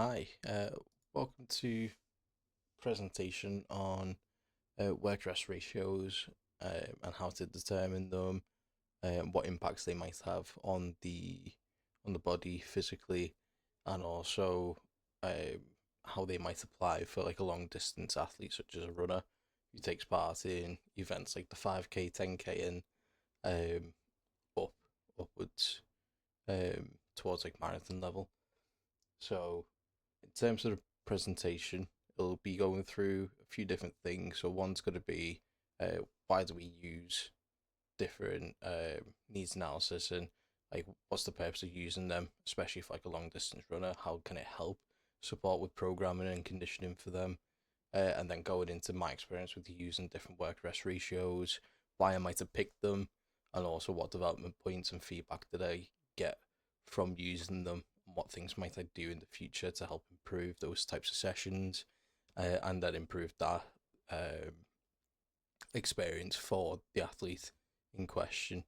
Hi, welcome to presentation on work rest ratios and how to determine them, what impacts they might have on the body physically, and also um, how they might apply for like a long distance athlete such as a runner who takes part in events like the 5K, 10K, and um, up upwards towards like marathon level. So in terms of the presentation, it'll be going through a few different things. So one's going to be why do we use different needs analysis, and like what's the purpose of using them, especially for like a long distance runner? How can it help support with programming and conditioning for them? And then going into my experience with using different work rest ratios, why I might have picked them, and also what development points and feedback did I get from using them, and what things might I do in the future to help improve those types of sessions, and then improve that um, experience for the athlete in question.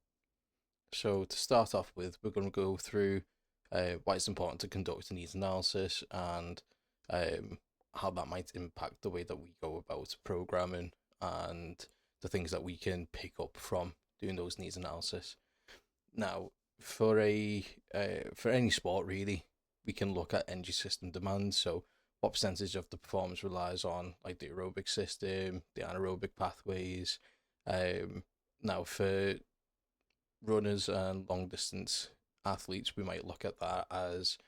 So to start off with, we're going to go through why it's important to conduct a needs analysis and um, how that might impact the way that we go about programming and the things that we can pick up from doing those needs analysis. Now, for any sport really, we can look at energy system demands. So, what percentage of the performance relies on like the aerobic system, the anaerobic pathways. Um, Now, for runners and long distance athletes, we might look at that as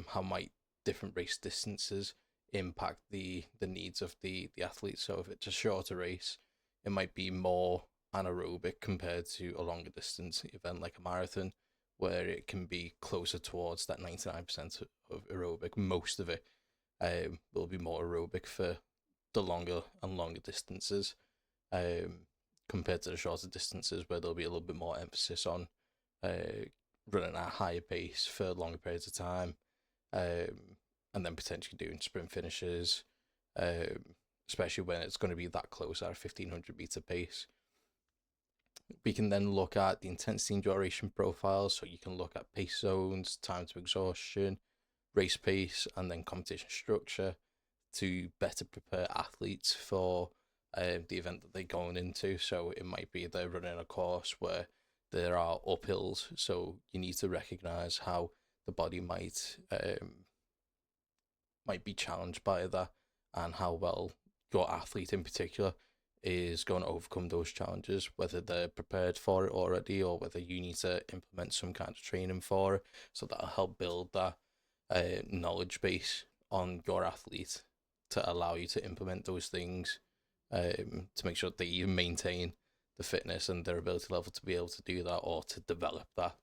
how might different race distances impact the needs of the athlete. So if it's a shorter race, it might be more anaerobic compared to a longer distance event like a marathon, where it can be closer towards that 99% of aerobic. Most of it will be more aerobic for the longer and longer distances. Um, Compared to the shorter distances where there'll be a little bit more emphasis on running at a higher pace for longer periods of time, and then potentially doing sprint finishes, especially when it's going to be that close at a 1500-meter pace. We can then look at the intensity and duration profiles, so you can look at pace zones, time to exhaustion, race pace, and then competition structure to better prepare athletes for the event that they're going into. So it might be they're running a course where there are uphills, so you need to recognize how the body might be challenged by that, and how well your athlete in particular is going to overcome those challenges, whether they're prepared for it already or whether you need to implement some kind of training for it. So that'll help build that knowledge base on your athlete to allow you to implement those things, to make sure that they maintain the fitness and their ability level to be able to do that or to develop that.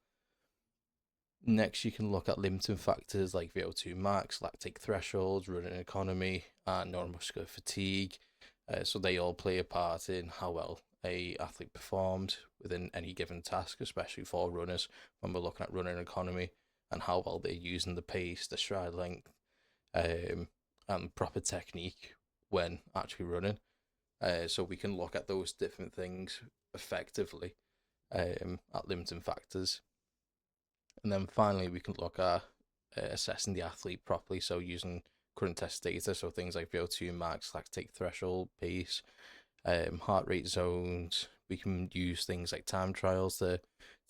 Next, you can look at limiting factors like VO2 max, lactate thresholds, running economy, and neuromuscular fatigue. So they all play a part in how well a athlete performs within any given task, especially for runners when we're looking at running economy and how well they're using the pace, the stride length, and proper technique when actually running. So we can look at those different things effectively at limiting factors. And then finally, we can look at assessing the athlete properly. So using current test data, so things like VO2 max, lactate threshold, pace, heart rate zones. We can use things like time trials to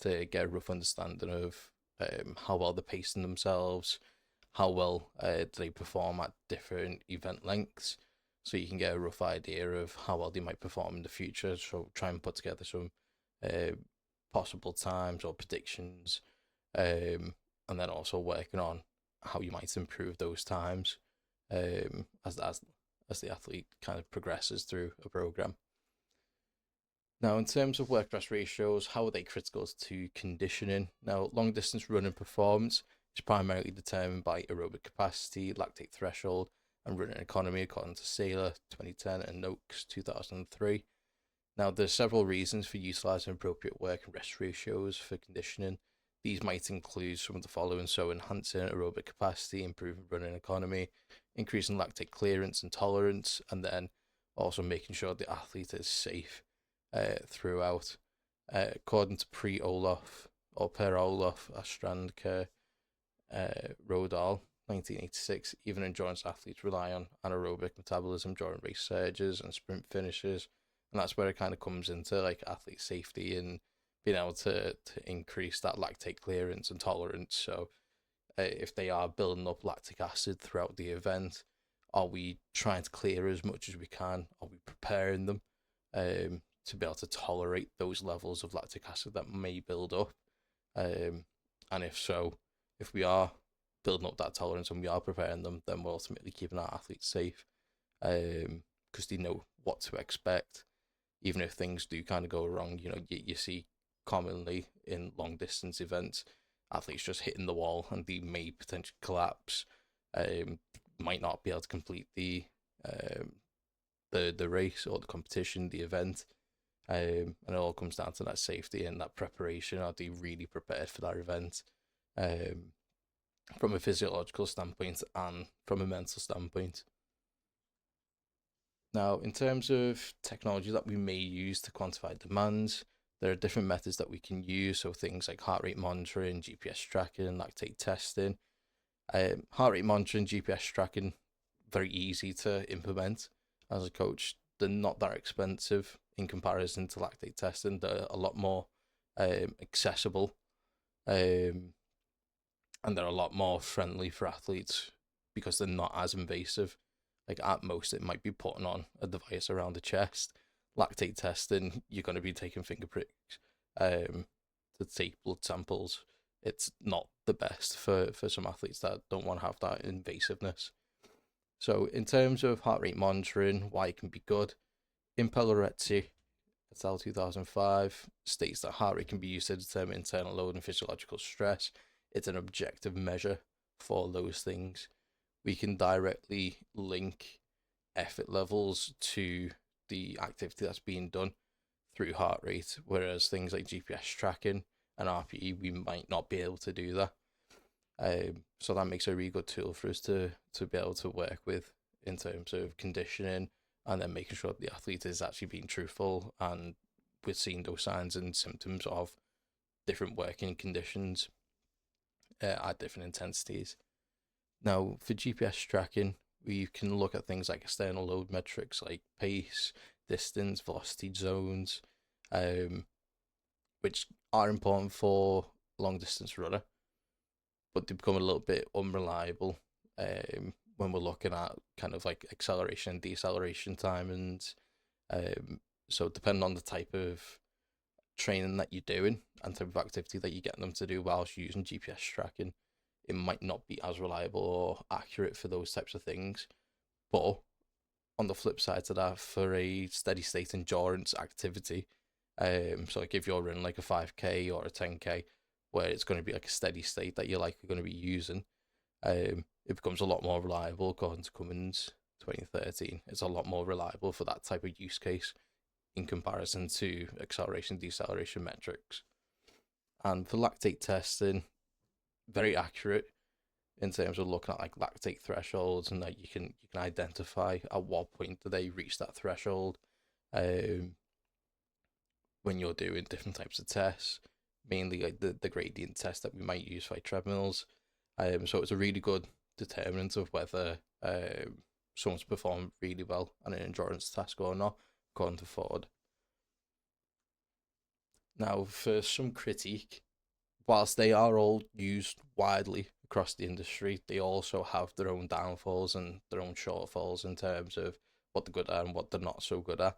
get a rough understanding of how well they're pacing themselves, how well do they perform at different event lengths. So you can get a rough idea of how well they might perform in the future. So try and put together some possible times or predictions, and then also working on how you might improve those times as the athlete kind of progresses through a program. Now, in terms of work rest ratios, how are they critical to conditioning? Now, long distance running performance is primarily determined by aerobic capacity, lactate threshold, and running economy, according to Saylor 2010 and Noakes 2003. Now, there's several reasons for utilizing appropriate work and rest ratios for conditioning. These might include some of the following: so enhancing aerobic capacity, improving running economy, increasing lactate clearance and tolerance, and then also making sure the athlete is safe throughout. According to Per Olof Astrandker Rodal 1986, even endurance athletes rely on anaerobic metabolism during race surges and sprint finishes. And that's where it kind of comes into like athlete safety and being able to increase that lactate clearance and tolerance. So if they are building up lactic acid throughout the event, are we trying to clear as much as we can? Are we preparing them to be able to tolerate those levels of lactic acid that may build up? And if so, if we are building up that tolerance and we are preparing them, then we're ultimately keeping our athletes safe, because they know what to expect. Even if things do kind of go wrong, you see commonly in long distance events, athletes just hitting the wall and they may potentially collapse, might not be able to complete the race or the competition, the event. And it all comes down to that safety and that preparation. Are they really prepared for that event, from a physiological standpoint and from a mental standpoint? Now, in terms of technology that we may use to quantify demands, there are different methods that we can use. So things like heart rate monitoring, GPS tracking, lactate testing. Heart rate monitoring, GPS tracking, very easy to implement as a coach. They're not that expensive in comparison to lactate testing. They're a lot more accessible, and they're a lot more friendly for athletes because they're not as invasive. Like at most, it might be putting on a device around the chest. Lactate testing, you're going to be taking finger pricks to take blood samples. It's not the best for some athletes that don't want to have that invasiveness. So in terms of heart rate monitoring, why it can be good, Impelorezzi et al. 2005 states that heart rate can be used to determine internal load and physiological stress. It's an objective measure for those things. We can directly link effort levels to the activity that's being done through heart rate, whereas things like GPS tracking and RPE, we might not be able to do that. So that makes a really good tool for us to be able to work with in terms of conditioning, and then making sure the athlete is actually being truthful and we're seeing those signs and symptoms of different working conditions at different intensities. Now, for GPS tracking, we can look at things like external load metrics like pace, distance, velocity zones, which are important for long distance runner, but they become a little bit unreliable when we're looking at kind of like acceleration and deceleration time. And so depending on the type of training that you're doing and type of activity that you're getting them to do whilst using GPS tracking, it might not be as reliable or accurate for those types of things. But on the flip side to that, for a steady state endurance activity, so like if you're running like a 5k or a 10k, where it's going to be like a steady state that you're likely going to be using, it becomes a lot more reliable. According to Cummins 2013, it's a lot more reliable for that type of use case in comparison to acceleration deceleration metrics. And for lactate testing, very accurate in terms of looking at like lactate thresholds, and that you can identify at what point do they reach that threshold when you're doing different types of tests, mainly like the gradient test that we might use for like treadmills. So it's a really good determinant of whether someone's performed really well on an endurance task or not, according to Ford. Now, for some critique, whilst they are all used widely across the industry, they also have their own downfalls and their own shortfalls in terms of what they're good at and what they're not so good at.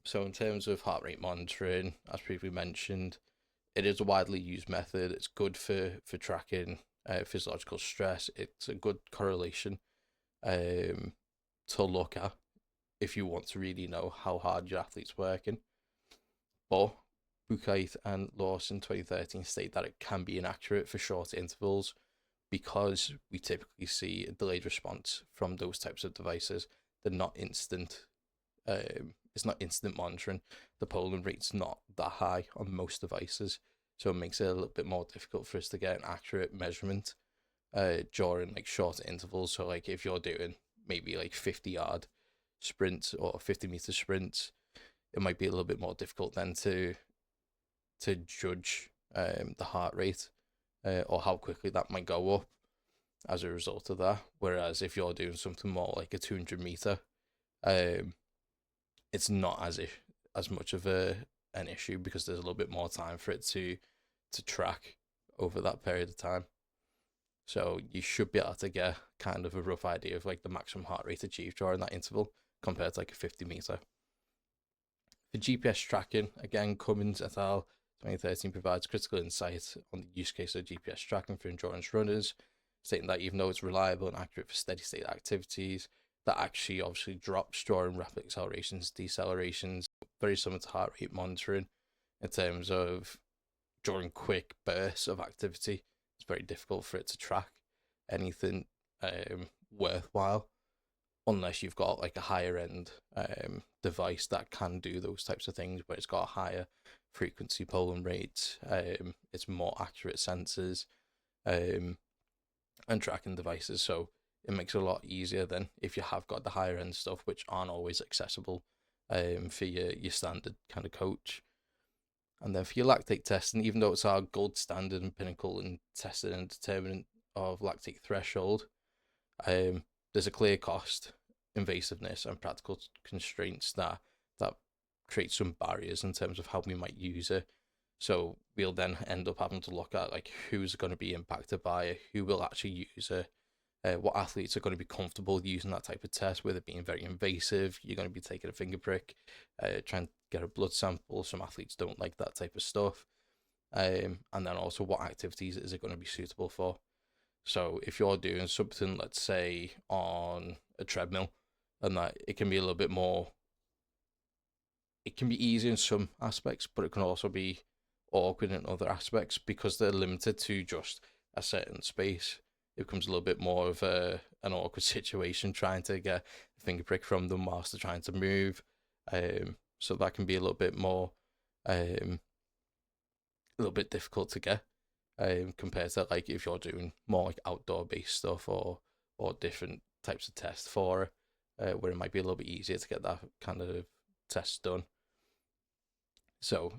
So in terms of heart rate monitoring, as previously mentioned, it is a widely used method. It's good for tracking physiological stress. It's a good correlation to look at if you want to really know how hard your athlete's working. But Buchheit and Lawson 2013 state that it can be inaccurate for short intervals because we typically see a delayed response from those types of devices. They're not instant. It's not instant monitoring. The polling rate's not that high on most devices, so it makes it a little bit more difficult for us to get an accurate measurement during like shorter intervals. So like if you're doing maybe like 50-yard sprints or 50-meter sprints, it might be a little bit more difficult then to judge the heart rate or how quickly that might go up. as a result of that. Whereas if you're doing something more like a 200 meter, um, it's not as much of an issue because there's a little bit more time for it to track over that period of time. So you should be able to get kind of a rough idea of like the maximum heart rate achieved during that interval compared to like a 50 meter. For GPS tracking, again, Cummins et al. 2013 provides critical insight on the use case of GPS tracking for endurance runners, stating that even though it's reliable and accurate for steady state activities, that actually obviously drops during rapid accelerations, decelerations, very similar to heart rate monitoring in terms of during quick bursts of activity. It's very difficult for it to track anything worthwhile unless you've got like a higher end device that can do those types of things where it's got a higher frequency polling rate, it's more accurate sensors and tracking devices. So it makes it a lot easier than if you have got the higher end stuff which aren't always accessible for your standard kind of coach. And then for your lactate testing, even though it's our gold standard and pinnacle in testing and determinant of lactate threshold, there's a clear cost, invasiveness, and practical constraints that create some barriers in terms of how we might use it. So we'll then end up having to look at like who's going to be impacted by it, who will actually use it, what athletes are going to be comfortable using that type of test, with it being very invasive. You're going to be taking a finger prick, trying to get a blood sample. Some athletes don't like that type of stuff. And then also what activities is it going to be suitable for? So if you're doing something, let's say on a treadmill, and that it can be a little bit more, it can be easy in some aspects, but it can also be awkward in other aspects because they're limited to just a certain space. It becomes a little bit more of an awkward situation trying to get a finger prick from them whilst they're trying to move. So that can be a little bit more, a little bit difficult to get. Compared to like if you're doing more like outdoor based stuff or different types of tests for it, where it might be a little bit easier to get that kind of test done. So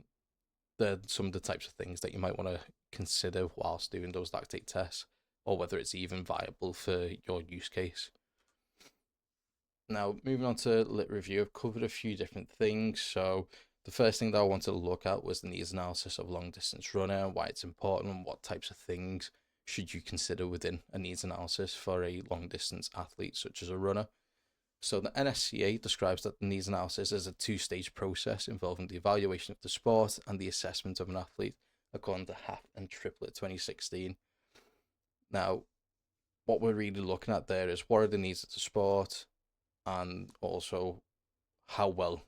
they're some of the types of things that you might want to consider whilst doing those lactate tests, or whether it's even viable for your use case. Now, moving on to lit review, I've covered a few different things. So the first thing that I wanted to look at was the needs analysis of long distance runner, why it's important, and what types of things should you consider within a needs analysis for a long distance athlete such as a runner. So the NSCA describes that the needs analysis is a two-stage process involving the evaluation of the sport and the assessment of an athlete, according to Haft and Triplett 2016. Now, what we're really looking at there is what are the needs of the sport, and also how well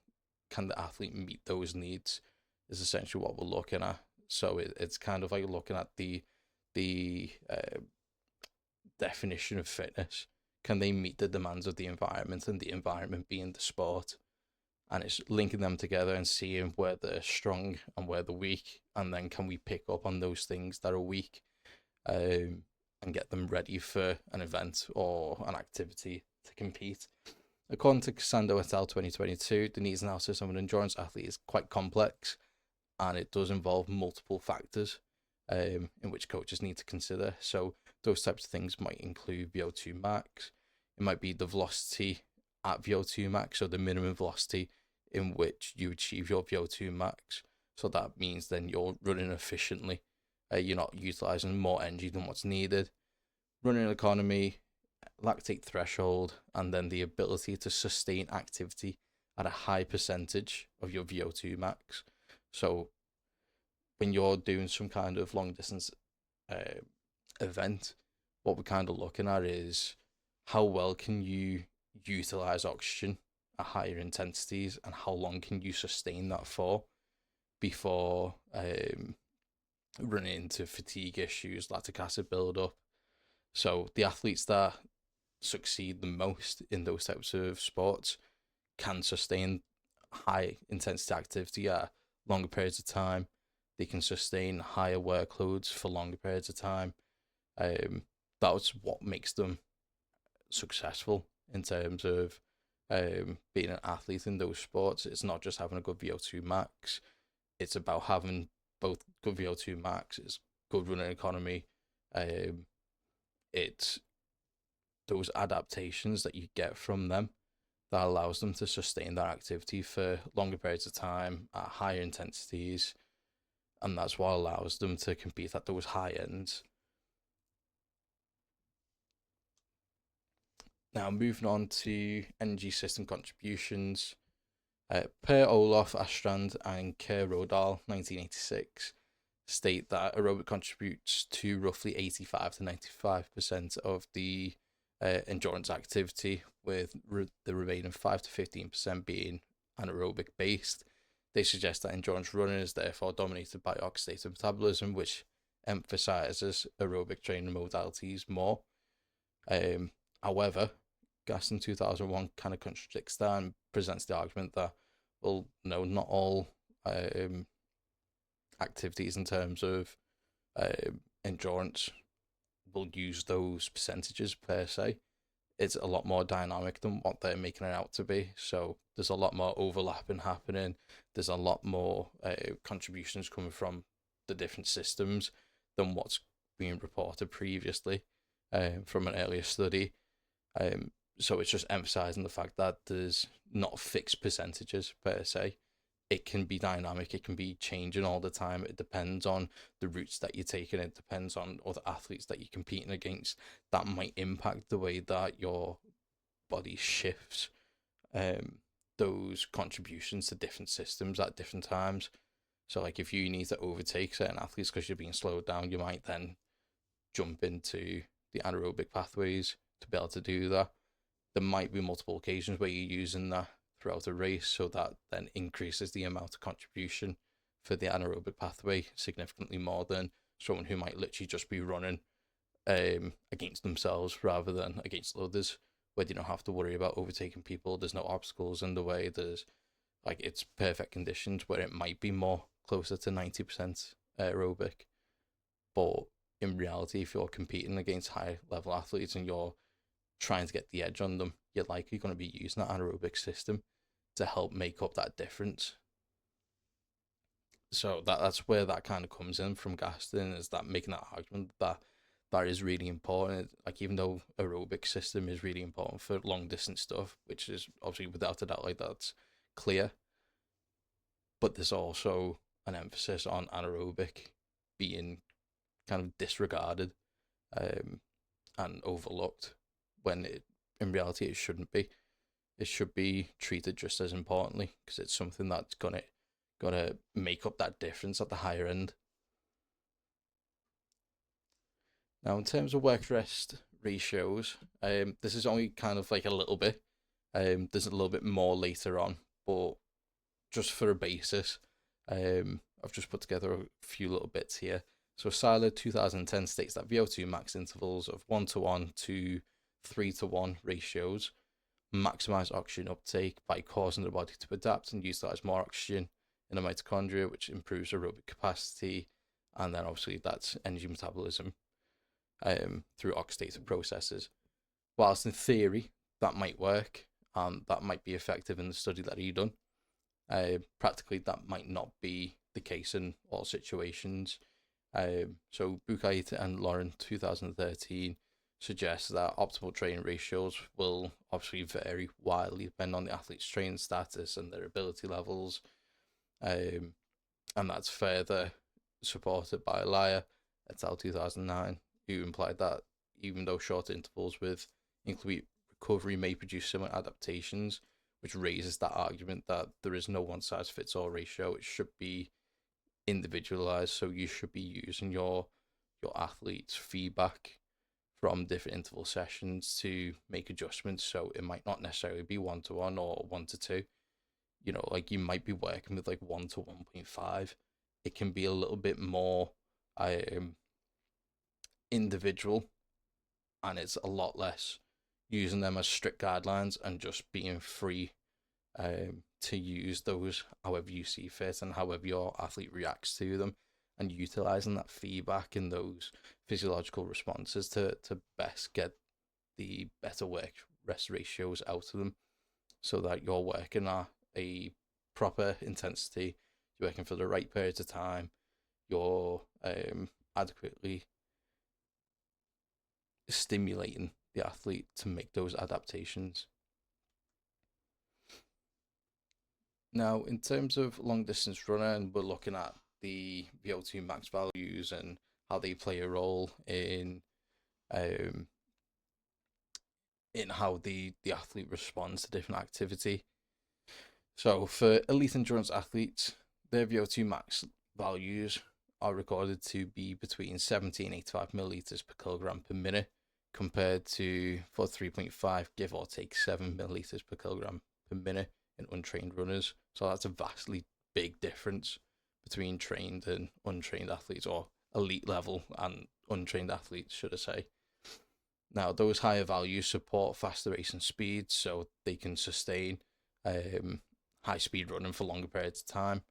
can the athlete meet those needs is essentially what we're looking at. So it's kind of like looking at the definition of fitness. Can they meet the demands of the environment, and the environment being the sport? And it's linking them together and seeing where they're strong and where they're weak, and then can we pick up on those things that are weak, and get them ready for an event or an activity to compete. According to Casando et al. 2022, the needs analysis of an endurance athlete is quite complex, and it does involve multiple factors in which coaches need to consider. So those types of things might include VO2 max. It might be the velocity at VO2 max, so the minimum velocity in which you achieve your VO2 max. So that means then you're running efficiently. You're not utilizing more energy than what's needed. Running economy, lactate threshold, and then the ability to sustain activity at a high percentage of your VO2 max. So when you're doing some kind of long distance event, what we're kind of looking at is how well can you utilize oxygen at higher intensities, and how long can you sustain that for before running into fatigue issues, lactic acid buildup. So the athletes that succeed the most in those types of sports can sustain high intensity activity at longer periods of time. They can sustain higher workloads for longer periods of time. That's what makes them successful in terms of being an athlete in those sports. It's not just having a good VO2 max. It's about having both good VO2 max, it's good running economy, it's those adaptations that you get from them that allows them to sustain that activity for longer periods of time at higher intensities, and that's what allows them to compete at those high ends. Now, moving on to energy system contributions. Per Olof, Astrand, and Kerr Rodal, 1986, state that aerobic contributes to roughly 85 to 95% of the endurance activity, with the remaining 5 to 15% being anaerobic based. They suggest that endurance running is therefore dominated by oxidative metabolism, which emphasizes aerobic training modalities more. However, Gaston 2001 kind of contradicts that and presents the argument that, well, no, not all activities in terms of endurance will use those percentages per se. It's a lot more dynamic than what they're making it out to be. So there's a lot more overlapping happening. There's a lot more contributions coming from the different systems than what's being reported previously from an earlier study. So it's just emphasizing the fact that there's not fixed percentages per se. It can be dynamic, it can be changing all the time. It depends on the routes that you're taking, it depends on other athletes that you're competing against. That might impact the way that your body shifts those contributions to different systems at different times. So like if you need to overtake certain athletes because you're being slowed down, you might then jump into the anaerobic pathways to be able to do that. There might be multiple occasions where you're using that throughout a race, so that then increases the amount of contribution for the anaerobic pathway significantly more than someone who might literally just be running against themselves rather than against others, where they don't have to worry about overtaking people. There's no obstacles in the way. There's like, it's perfect conditions where it might be more closer to 90% aerobic, but in reality, if you're competing against high level athletes and you're trying to get the edge on them, you're likely going to be using that anaerobic system to help make up that difference. So that's where that kind of comes in from Gaston, is that making that argument that that is really important. Like, even though aerobic system is really important for long distance stuff, which is obviously without a doubt, like, that's clear, but there's also an emphasis on anaerobic being kind of disregarded and overlooked, when in reality it shouldn't be. It should be treated just as importantly, because it's something that's gonna make up that difference at the higher end. Now, in terms of work rest ratios, this is only kind of like a little bit. There's a little bit more later on, but just for a basis, I've just put together a few little bits here. So Silo 2010 states that VO2 max intervals of 1:1 to 3:1 ratios maximize oxygen uptake by causing the body to adapt and utilize more oxygen in the mitochondria, which improves aerobic capacity, and then obviously that's energy metabolism through oxidative processes. Whilst in theory that might work and that might be effective in the study that he done, practically that might not be the case in all situations. So Buchheit and Lauren 2013 suggests that optimal training ratios will obviously vary widely depending on the athlete's training status and their ability levels, and that's further supported by Elia et al. 2009, who implied that even though short intervals with incomplete recovery may produce similar adaptations, which raises that argument that there is no one-size-fits-all ratio. It should be individualized, so you should be using your athlete's feedback from different interval sessions to make adjustments. So it might not necessarily be 1:1 or 1:2. You know, like, you might be working with like 1 to 1.5. It can be a little bit more individual, and it's a lot less using them as strict guidelines and just being free to use those however you see fit and however your athlete reacts to them, and utilizing that feedback and those physiological responses to best get the better work rest ratios out of them, so that you're working at a proper intensity, you're working for the right periods of time, you're adequately stimulating the athlete to make those adaptations. Now, in terms of long distance runner, and we're looking at the VO2 max values and how they play a role um, in how the athlete responds to different activity. So for elite endurance athletes, their VO2 max values are recorded to be between 70 and 85 milliliters per kilogram per minute, compared to for 3.5, give or take 7 milliliters per kilogram per minute in untrained runners. So that's a vastly big difference between trained and untrained athletes, or elite level and untrained athletes, should I say. Now, those higher values support faster racing speeds, so they can sustain high speed running for longer periods of time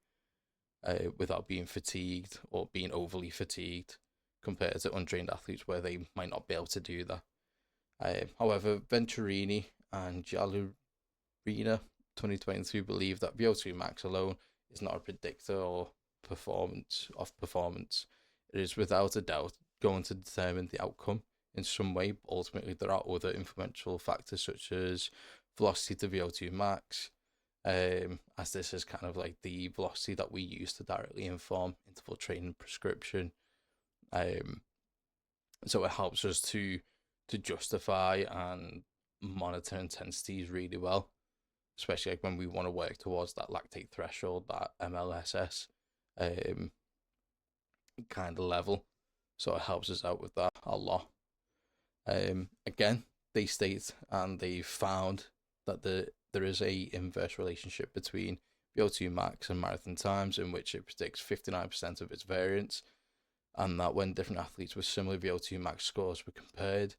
without being fatigued or being overly fatigued, compared to untrained athletes where they might not be able to do that. However, Venturini and Giallerina 2022 believe that VO2 max alone is not a predictor or performance. It is without a doubt going to determine the outcome in some way, but ultimately there are other influential factors such as velocity to VO2 max, as this is kind of like the velocity that we use to directly inform interval training prescription. So it helps us to justify and monitor intensities really well, especially like when we want to work towards that lactate threshold, that MLSS kind of level. So it helps us out with that a lot. Again, they state and they found that there is a inverse relationship between VO2 max and marathon times, in which it predicts 59% of its variance, and that when different athletes with similar VO2 max scores were compared,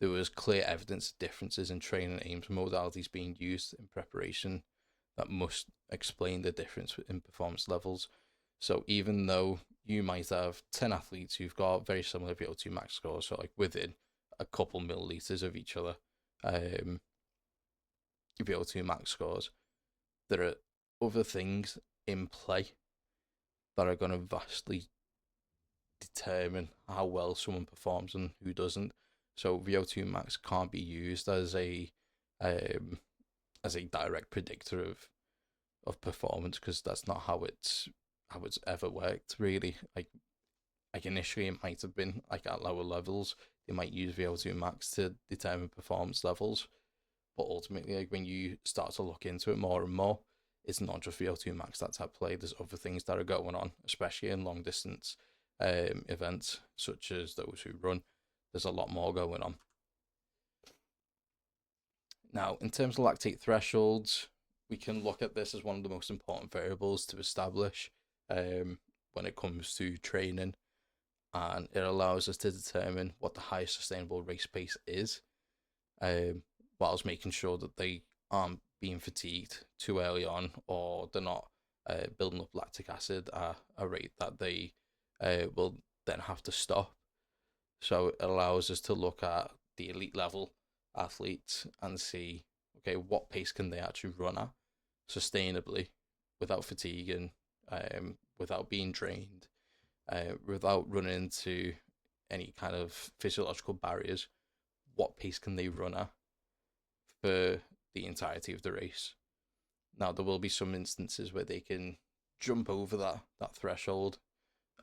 there was clear evidence of differences in training aims modalities being used in preparation that must explain the difference in performance levels. So even though you might have 10 athletes who've got very similar VO2 max scores, so like within a couple milliliters of each other, VO2 max scores, there are other things in play that are going to vastly determine how well someone performs and who doesn't. So VO2 max can't be used as a direct predictor of performance, because that's not how it's ever worked really. Like initially it might have been like at lower levels they might use VO2 max to determine performance levels, but ultimately like when you start to look into it more and more, it's not just VO2 max that's at play. There's other things that are going on, especially in long distance events such as those who run. There's a lot more going on. Now, in terms of lactate thresholds, we can look at this as one of the most important variables to establish when it comes to training, and it allows us to determine what the highest sustainable race pace is, whilst making sure that they aren't being fatigued too early on, or they're not building up lactic acid at a rate that they will then have to stop. So it allows us to look at the elite level athletes and see, okay, what pace can they actually run at sustainably without fatiguing, without being drained, without running into any kind of physiological barriers. What pace can they run at for the entirety of the race? Now, there will be some instances where they can jump over that threshold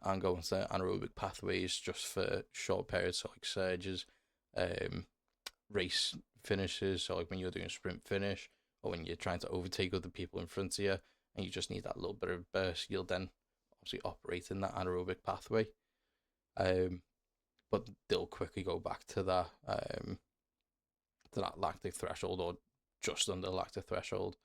and go into anaerobic pathways just for short periods, so like surges, race finishes, so like when you're doing a sprint finish or when you're trying to overtake other people in front of you and you just need that little bit of burst, you'll then obviously operate in that anaerobic pathway, but they'll quickly go back to that lactic threshold, or just under lactic threshold,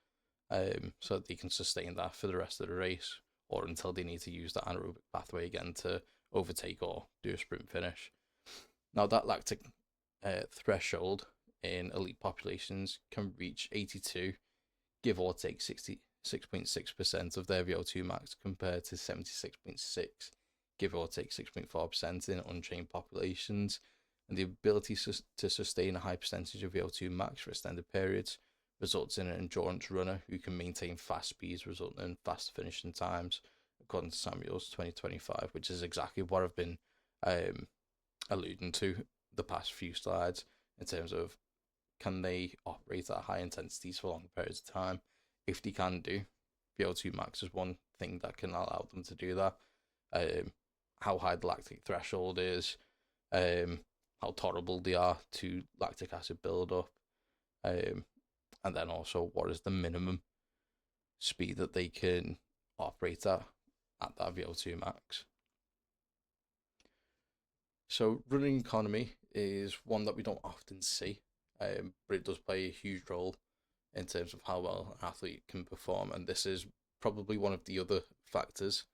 so that they can sustain that for the rest of the race, or until they need to use that anaerobic pathway again to overtake or do a sprint finish. Now, that lactic threshold in elite populations can reach 82, give or take 66.6% of their VO2 max, compared to 76.6, give or take 6.4% in untrained populations. And the ability to sustain a high percentage of VO2 max for extended periods results in an endurance runner who can maintain fast speeds, resulting in fast finishing times, according to Samuels 2025, which is exactly what I've been alluding to the past few slides in terms of can they operate at high intensities for long periods of time. If they can do, VO2 max is one thing that can allow them to do that. How high the lactic threshold is, how tolerable they are to lactic acid buildup, and then also what is the minimum speed that they can operate at that VO2 max. So running economy is one that we don't often see, but it does play a huge role in terms of how well an athlete can perform, and this is probably one of the other factors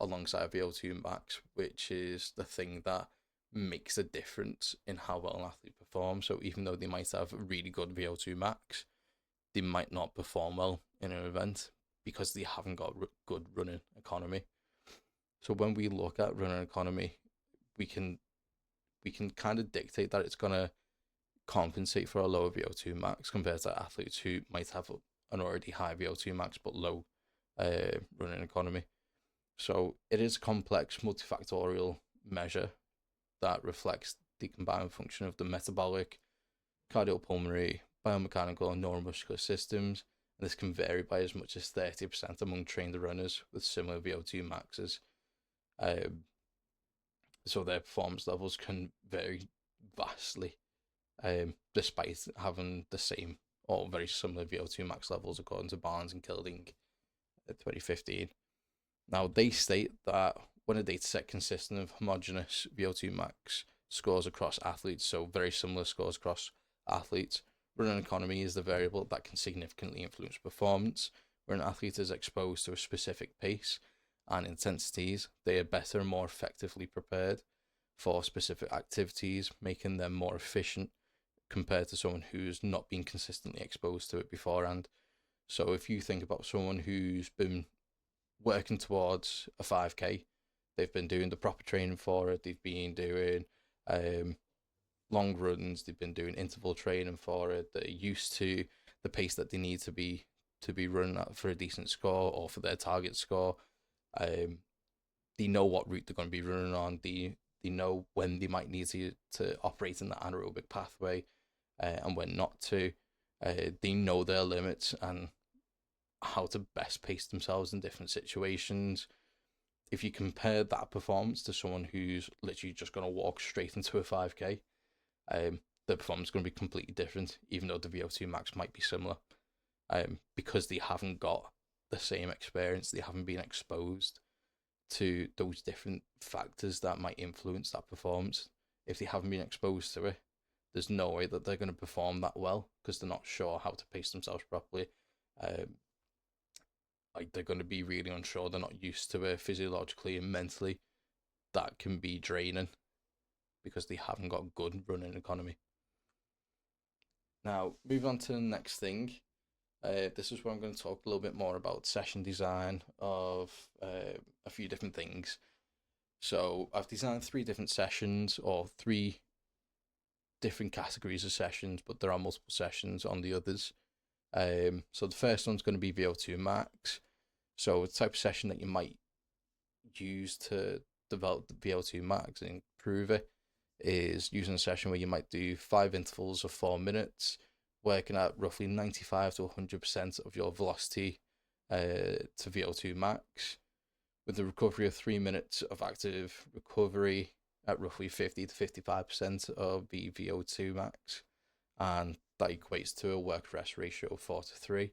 alongside VO2 max, which is the thing that makes a difference in how well an athlete performs. So even though they might have a really good VO2 max, they might not perform well in an event because they haven't got good running economy. So when we look at running economy, we can kind of dictate that it's going to compensate for a lower VO2 max compared to athletes who might have an already high VO2 max but low running economy. So it is a complex multifactorial measure that reflects the combined function of the metabolic, cardiopulmonary, biomechanical, and neuromuscular systems. And this can vary by as much as 30% among trained runners with similar VO2 maxes. So their performance levels can vary vastly, despite having the same or very similar VO2 max levels, according to Barnes and Kilding in 2015. Now, they state that when a dataset consisting of homogeneous VO2 max scores across athletes, so very similar scores across athletes, running economy is the variable that can significantly influence performance. Where an athlete is exposed to a specific pace and intensities, they are better and more effectively prepared for specific activities, making them more efficient compared to someone who's not been consistently exposed to it beforehand. So if you think about someone who's been working towards a 5K, they've been doing the proper training for it, they've been doing long runs, they've been doing interval training for it, they're used to the pace that they need to be running at for a decent score or for their target score. They know what route they're going to be running on, they know when they might need to operate in the anaerobic pathway and when not to. They know their limits and how to best pace themselves in different situations. If you compare that performance to someone who's literally just going to walk straight into a 5K, their performance is going to be completely different, even though the VO2 max might be similar, because they haven't got the same experience, they haven't been exposed to those different factors that might influence that performance. If they haven't been exposed to it, there's no way that they're going to perform that well because they're not sure how to pace themselves properly. Like they're going to be really unsure, they're not used to it physiologically and mentally. That can be draining because they haven't got good running economy. Now, moving on to the next thing. This is where I'm going to talk a little bit more about session design of a few different things. So I've designed 3 different sessions, or 3 different categories of sessions, but there are multiple sessions on the others. So the first one's going to be VO2 max. So the type of session that you might use to develop the VO2 max and improve it is using a session where you might do 5 intervals of 4 minutes, working at roughly 95 to 100% of your velocity to VO2 max, with the recovery of 3 minutes of active recovery at roughly 50 to 55% of the VO2 max, and that equates to a work-rest ratio of 4:3.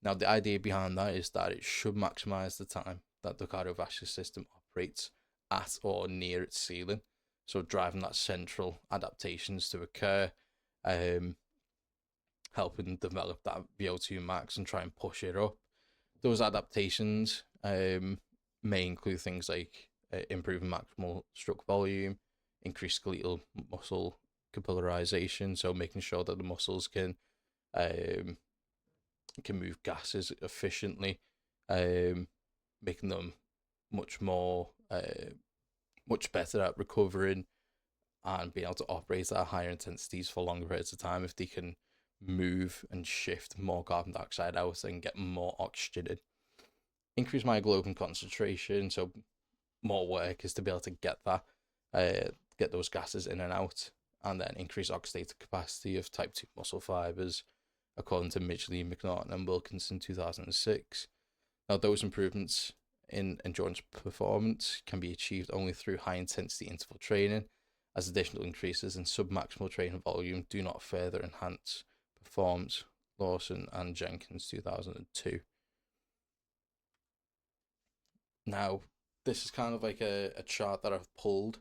Now, the idea behind that is that it should maximize the time that the cardiovascular system operates at or near its ceiling, so driving that central adaptations to occur, helping develop that VO2 max and try and push it up. Those adaptations may include things like improving maximal stroke volume, increased skeletal muscle capillarization, so making sure that the muscles can move gases efficiently, making them much better at recovering and being able to operate at higher intensities for longer periods of time if they can move and shift more carbon dioxide out and get more oxygen in. Increase myoglobin concentration, so more work is to be able to get that, get those gases in and out, and then increase oxidative capacity of type 2 muscle fibers, according to Midgley, McNaughton, and Wilkinson 2006. Now, those improvements in endurance performance can be achieved only through high intensity interval training, as additional increases in submaximal training volume do not further enhance performance. Lawson and Jenkins 2002. Now, this is kind of like a chart that I've pulled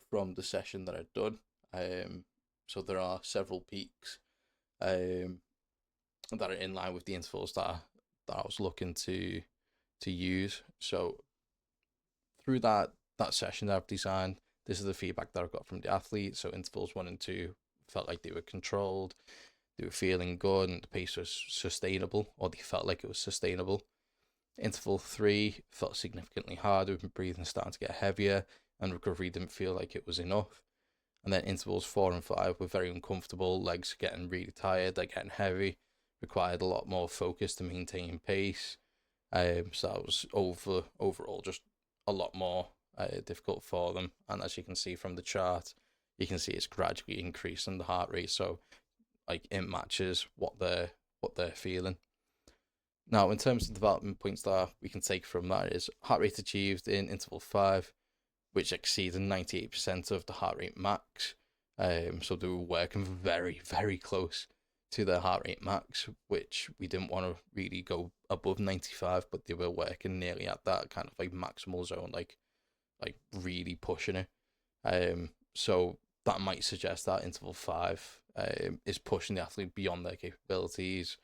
from the session that I've done. So there are several peaks that are in line with the intervals that I was looking to use. So through that session that I've designed, this is the feedback that I've got from the athlete. So intervals 1 and 2 felt like they were controlled, they were feeling good, and the pace was sustainable, or they felt like it was sustainable. Interval 3 felt significantly harder, with breathing starting to get heavier, and recovery didn't feel like it was enough. And then intervals 4 and 5 were very uncomfortable, legs getting really tired, they're getting heavy, required a lot more focus to maintain pace. So that was overall just a lot more difficult for them. And as you can see from the chart, you can see it's gradually increasing the heart rate, so like it matches what they're feeling. Now, in terms of development points that we can take from that is heart rate achieved in interval 5, which exceeded 98% of the heart rate max. So they were working very, very close to their heart rate max, which we didn't want to really go above 95, but they were working nearly at that kind of like maximal zone, like really pushing it. So that might suggest that interval 5 is pushing the athlete beyond their capabilities,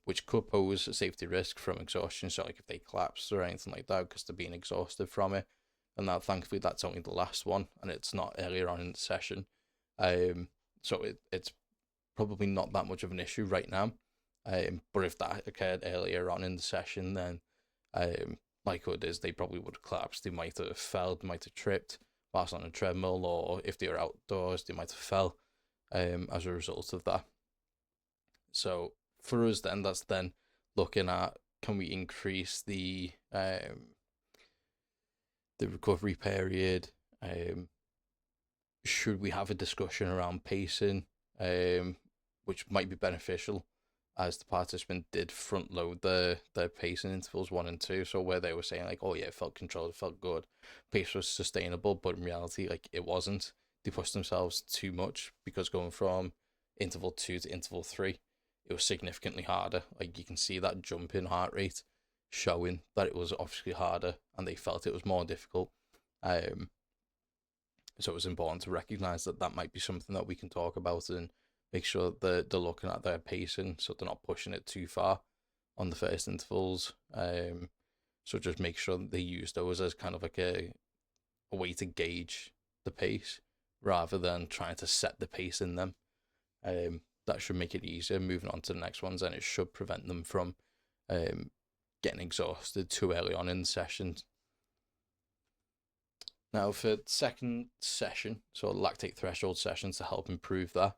which could pose a safety risk from exhaustion. So like if they collapse or anything like that because they're being exhausted from it. And now thankfully that's only the last one, and it's not earlier on in the session. So it's probably not that much of an issue right now. But if that occurred earlier on in the session, then likelihood is they probably would have collapsed. They might have fell, they might have tripped whilst on a treadmill, or if they were outdoors, they might have fell as a result of that. So for us then, that's then looking at, can we increase the recovery period? Should we have a discussion around pacing, which might be beneficial, as the participant did front load their pacing intervals 1 and 2. So where they were saying like, oh yeah, it felt controlled, it felt good, pace was sustainable, but in reality, like it wasn't. They pushed themselves too much, because going from interval 2 to interval 3, it was significantly harder. Like you can see that jump in heart rate showing that it was obviously harder, and they felt it was more difficult. So it was important to recognize that that might be something that we can talk about, and make sure that they're looking at their pacing, so they're not pushing it too far on the first intervals. So just make sure that they use those as kind of like a way to gauge the pace, rather than trying to set the pace in them. That should make it easier moving on to the next ones, and it should prevent them from getting exhausted too early on in the sessions. Now for the second session, so lactate threshold sessions, to help improve that,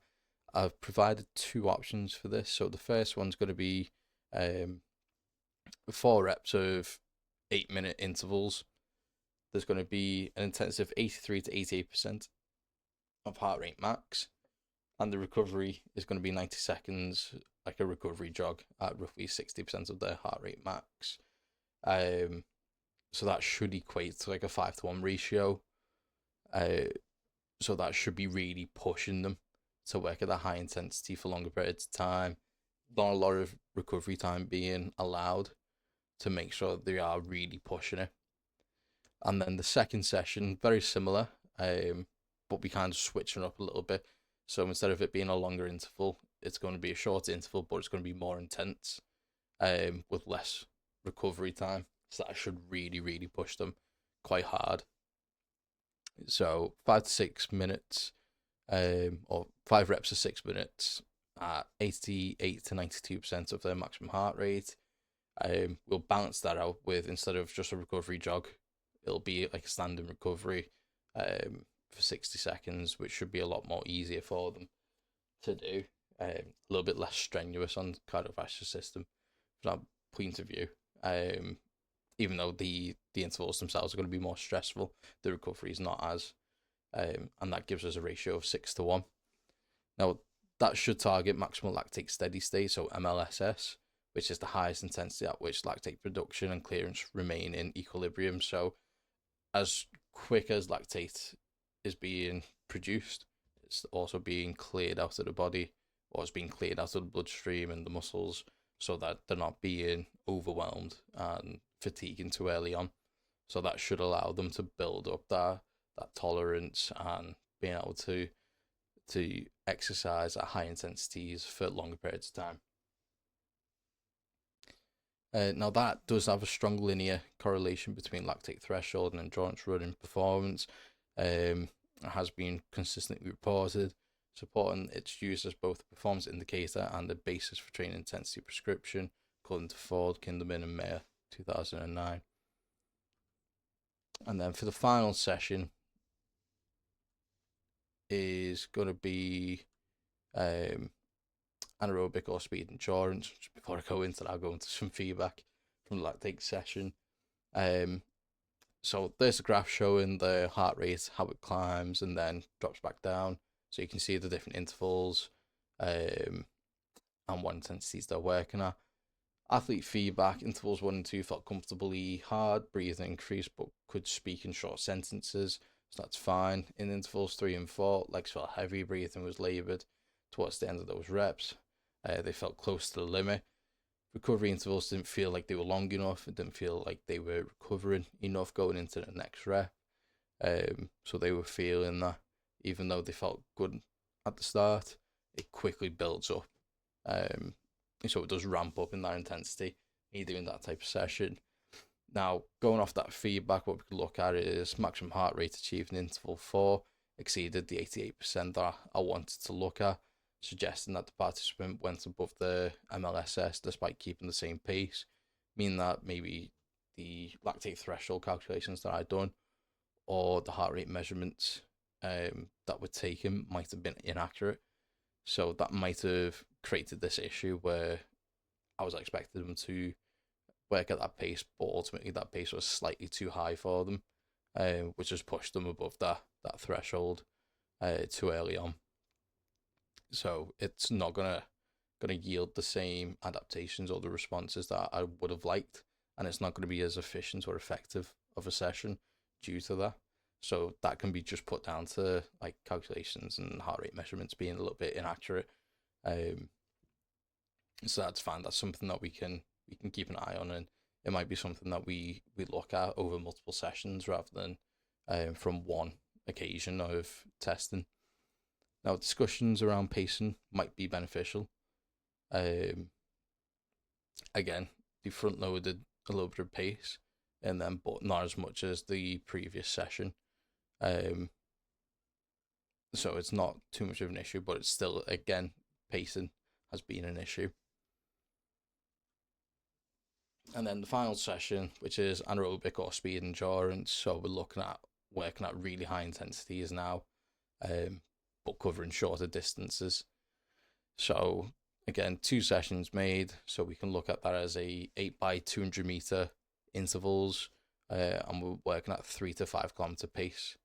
I've provided 2 options for this. So the first one's going to be 4 reps of 8-minute intervals. There's going to be an intensive 83 to 88% of heart rate max, and the recovery is going to be 90 seconds, like a recovery jog at roughly 60% of their heart rate max. So that should equate to like a 5-to-1 ratio. So that should be really pushing them to work at a high intensity for longer periods of time. Not a lot of recovery time being allowed, to make sure they are really pushing it. And then the second session, very similar, but we kind of switching up a little bit. So instead of it being a longer interval, it's going to be a shorter interval, but it's going to be more intense, with less recovery time. So that should really, really push them quite hard. So 5 to 6 minutes, or 5 reps of 6 minutes at 88 to 92% of their maximum heart rate. We'll balance that out with, instead of just a recovery jog, it'll be like a standing recovery for 60 seconds, which should be a lot more easier for them to do. A little bit less strenuous on the cardiovascular system from that point of view. Even though the intervals themselves are going to be more stressful, the recovery is not as. and that gives us a ratio of 6:1. Now, that should target maximal lactate steady state, so MLSS, which is the highest intensity at which lactate production and clearance remain in equilibrium. So, as quick as lactate is being produced, it's also being cleared out of the body, or it's being cleared out of the bloodstream and the muscles, so that they're not being overwhelmed and fatiguing too early on. So that should allow them to build up that tolerance and being able to exercise at high intensities for longer periods of time. Now that does have a strong linear correlation between lactate threshold and endurance running performance. It has been consistently reported, supporting its use as both a performance indicator and a basis for training intensity prescription, according to Ford, Kinderman, and Mayer, 2009. And then for the final session is going to be anaerobic or speed endurance. Just before I go into that, I'll go into some feedback from the lactate session. So there's a graph showing the heart rate, how it climbs and then drops back down. So you can see the different intervals and what intensities they're working at. Athlete feedback, intervals 1 and 2 felt comfortably hard, breathing increased but could speak in short sentences, so that's fine. In intervals 3 and 4, legs felt heavy, breathing was laboured towards the end of those reps. They felt close to the limit. Recovery intervals didn't feel like they were long enough. It didn't feel like they were recovering enough going into the next rep. So they were feeling that even though they felt good at the start, it quickly builds up. So it does ramp up in that intensity when you're doing that type of session. Now, going off that feedback, what we could look at is maximum heart rate achieved in interval 4 exceeded the 88% that I wanted to look at, suggesting that the participant went above the MLSS despite keeping the same pace, meaning that maybe the lactate threshold calculations that I'd done or the heart rate measurements that were taken might have been inaccurate. So that might have created this issue where I was expecting them to work at that pace, but ultimately that pace was slightly too high for them, which has pushed them above that threshold too early on. So it's not gonna yield the same adaptations or the responses that I would have liked, and it's not going to be as efficient or effective of a session due to that. So that can be just put down to like calculations and heart rate measurements being a little bit inaccurate. So that's fine. That's something that we can keep an eye on, and it might be something that we look at over multiple sessions rather than from one occasion of testing. Now, discussions around pacing might be beneficial. Again, they front loaded a little bit of pace, and then but not as much as the previous session. So it's not too much of an issue, but it's still, again, pacing has been an issue. And then the final session, which is anaerobic or speed endurance. So we're looking at working at really high intensities now, but covering shorter distances. So again, 2 sessions made, so we can look at that as a 8x200 meter intervals, and we're working at 3 to 5 kilometer pace.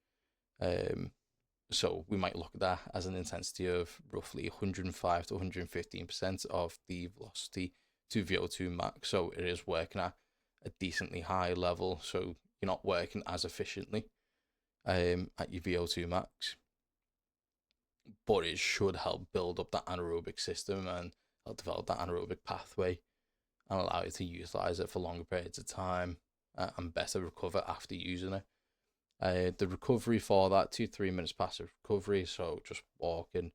So we might look at that as an intensity of roughly 105 to 115% of the velocity to VO2 max. So it is working at a decently high level. So you're not working as efficiently at your VO2 max, but it should help build up that anaerobic system and help develop that anaerobic pathway and allow you to utilize it for longer periods of time and better recover after using it. The recovery for that 2-3 minutes passive recovery, so just walking,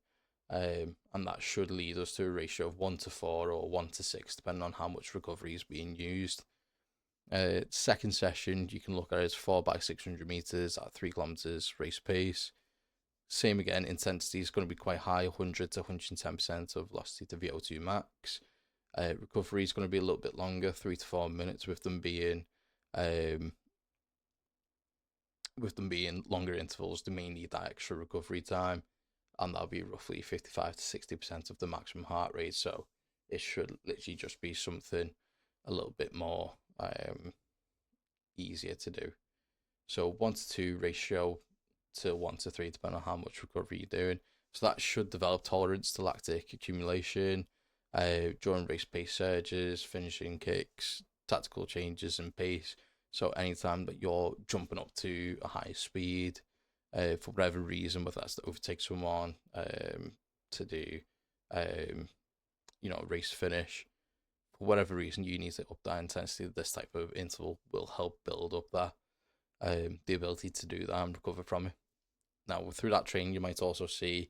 and that should lead us to a ratio of 1:4 or 1:6, depending on how much recovery is being used. Second session, you can look at it as 4x600 meters at 3 kilometers race pace. Same again, intensity is going to be quite high, 100 to 110% of velocity to VO2 max. Recovery is going to be a little bit longer, 3 to 4 minutes, with them being longer intervals. They may need that extra recovery time, and that'll be roughly 55 to 60% of the maximum heart rate. So it should literally just be something a little bit more easier to do. So 1:2 ratio to 1 to 3, depending on how much recovery you're doing. So that should develop tolerance to lactic accumulation during race pace surges, finishing kicks, tactical changes in pace. So anytime that you're jumping up to a high speed, for whatever reason, whether that's to overtake someone, to do, race finish, for whatever reason you need to up that intensity, this type of interval will help build up that the ability to do that and recover from it. Now, through that training, you might also see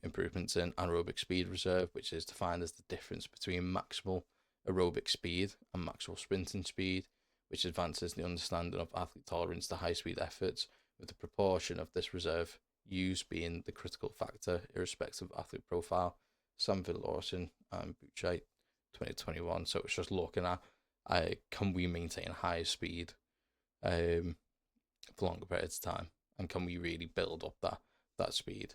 improvements in anaerobic speed reserve, which is defined as the difference between maximal aerobic speed and maximal sprinting speed, which advances the understanding of athlete tolerance to high speed efforts, with the proportion of this reserve used being the critical factor, irrespective of athlete profile. Sanville Lawson and Bouchait 2021. So it's just looking at can we maintain higher speed for longer periods of time, and can we really build up that speed.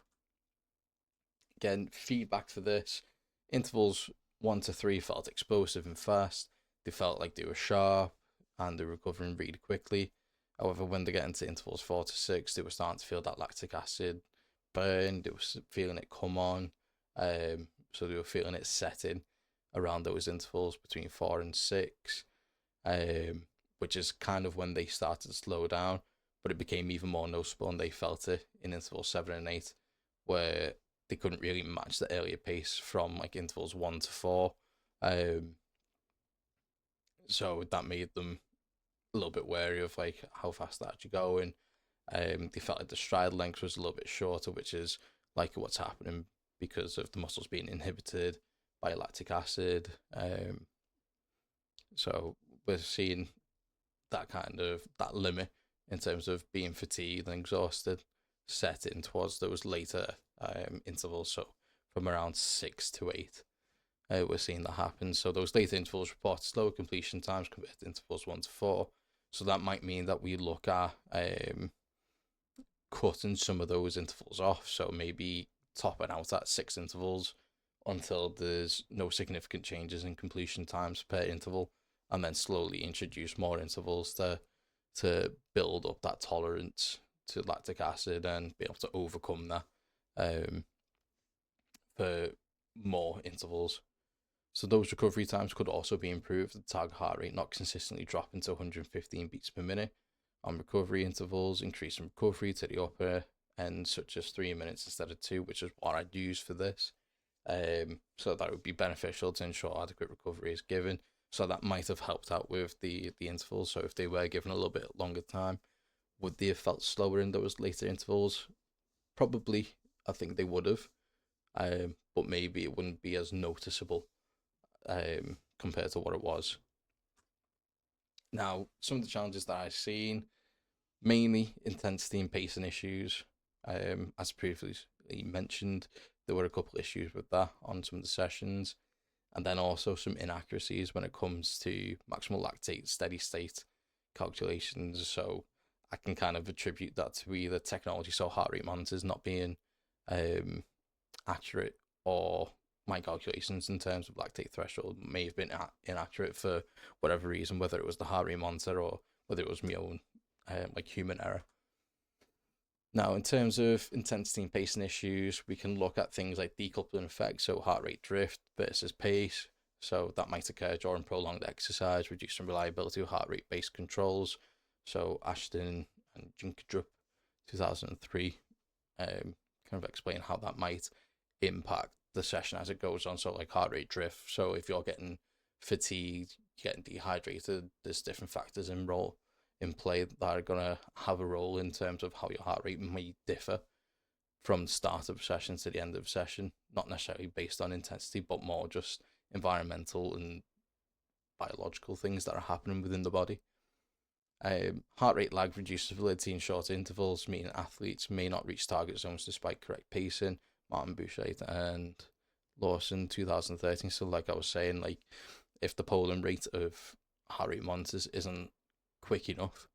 Again, feedback for this: intervals 1 to 3 felt explosive and fast. They felt like they were sharp and they were recovering really quickly. However, when they get into intervals 4 to 6, they were starting to feel that lactic acid burn. They were feeling it come on. So they were feeling it setting around those intervals between 4 and 6, which is kind of when they started to slow down. But it became even more noticeable, and they felt it in intervals 7 and 8, where they couldn't really match the earlier pace from like intervals 1 to 4. So that made them a little bit wary of like how fast they're actually going. They felt like the stride length was a little bit shorter, which is like what's happening because of the muscles being inhibited by lactic acid. So we're seeing that limit in terms of being fatigued and exhausted set in towards those later intervals. So from around 6 to 8, we're seeing that happen. So those later intervals report slower completion times compared to intervals 1 to 4. So that might mean that we look at cutting some of those intervals off. So maybe topping out at 6 intervals until there's no significant changes in completion times per interval, and then slowly introduce more intervals to build up that tolerance to lactic acid and be able to overcome that for more intervals. So those recovery times could also be improved. The target heart rate not consistently dropping to 115 beats per minute on recovery intervals, increasing recovery to the upper end, such as 3 minutes instead of 2, which is what I'd use for this. So that would be beneficial to ensure adequate recovery is given. So that might have helped out with the intervals. So if they were given a little bit longer time, would they have felt slower in those later intervals? Probably, I think they would have. But maybe it wouldn't be as noticeable compared to what it was. Now, some of the challenges that I've seen, mainly intensity and pacing issues. As previously mentioned, there were a couple issues with that on some of the sessions, and then also some inaccuracies when it comes to maximal lactate steady state calculations. So I can kind of attribute that to either technology, so heart rate monitors not being accurate, or my calculations in terms of lactate threshold may have been inaccurate for whatever reason, whether it was the heart rate monitor or whether it was my own human error. Now, in terms of intensity and pacing issues, we can look at things like decoupling effects, so heart rate drift versus pace. So that might occur during prolonged exercise, reducing reliability of heart rate based controls. So Ashton and Jinkerdrup 2003 kind of explain how that might impact the session as it goes on. So like heart rate drift. So if you're getting fatigued, you're getting dehydrated, there's different factors in play that are going to have a role in terms of how your heart rate may differ from the start of a session to the end of a session, not necessarily based on intensity, but more just environmental and biological things that are happening within the body. Heart rate lag reduces validity in short intervals, meaning athletes may not reach target zones despite correct pacing. Martin Bouchet and Lawson 2013. So like I was saying, like if the polling rate of heart rate monitors isn't quick enough,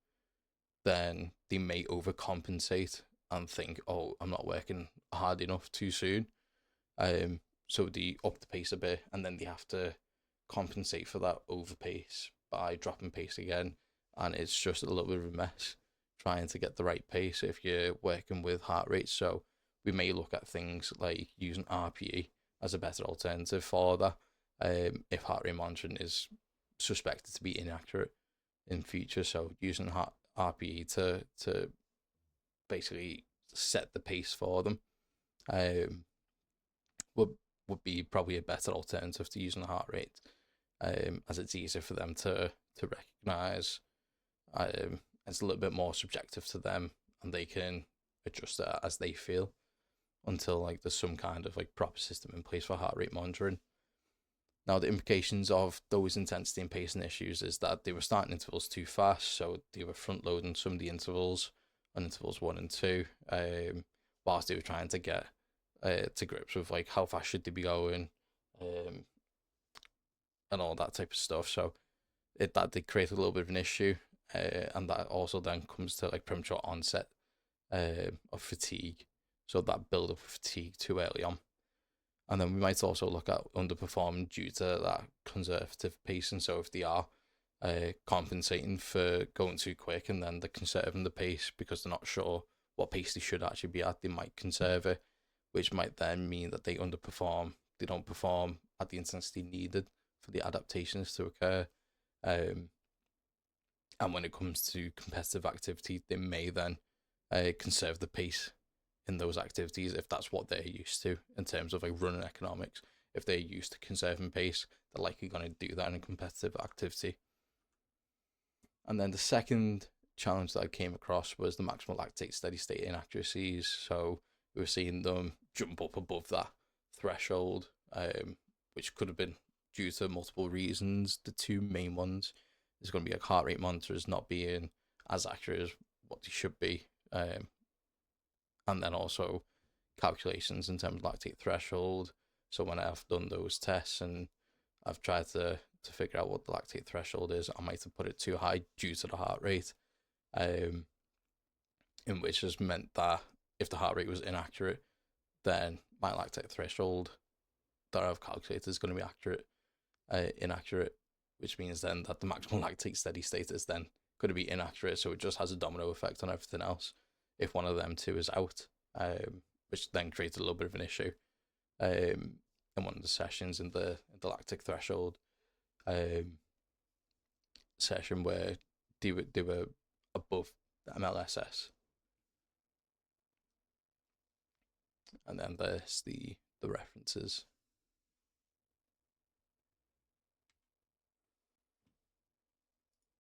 then they may overcompensate and think, oh, I'm not working hard enough too soon. So they up the pace a bit, and then they have to compensate for that overpace by dropping pace again, and it's just a little bit of a mess trying to get the right pace if you're working with heart rate. So we may look at things like using RPE as a better alternative for that, if heart rate monitoring is suspected to be inaccurate in future. So using RPE to basically set the pace for them would be probably a better alternative to using the heart rate, as it's easier for them to recognize. It's a little bit more subjective to them, and they can adjust it as they feel until like there's some kind of like proper system in place for heart rate monitoring. Now, the implications of those intensity and pacing issues is that they were starting intervals too fast, so they were front loading some of the intervals on intervals 1 and 2, whilst they were trying to get to grips with like how fast should they be going, and all that type of stuff. So that did create a little bit of an issue, and that also then comes to like premature onset of fatigue. So that build up of fatigue too early on. And then we might also look at underperforming due to that conservative pacing. So if they are compensating for going too quick and then they're conserving the pace because they're not sure what pace they should actually be at, they might conserve it, which might then mean that they underperform. They don't perform at the intensity needed for the adaptations to occur. And when it comes to competitive activity, they may then conserve the pace in those activities if that's what they're used to in terms of like running economics. If they're used to conserving pace, they're likely going to do that in a competitive activity. And then the second challenge that I came across was the maximal lactate steady state inaccuracies. So we were seeing them jump up above that threshold, which could have been due to multiple reasons. The two main ones is going to be like heart rate monitors not being as accurate as what they should be, and then also calculations in terms of lactate threshold. So when I've done those tests and I've tried to figure out what the lactate threshold is, I might have put it too high due to the heart rate, in which has meant that if the heart rate was inaccurate, then my lactate threshold that I've calculated is going to be inaccurate, which means then that the maximal lactate steady state is then going to be inaccurate. So it just has a domino effect on everything else if one of them two is out, which then creates a little bit of an issue in one of the sessions in the lactic threshold session where they were above the MLSS. And then there's the references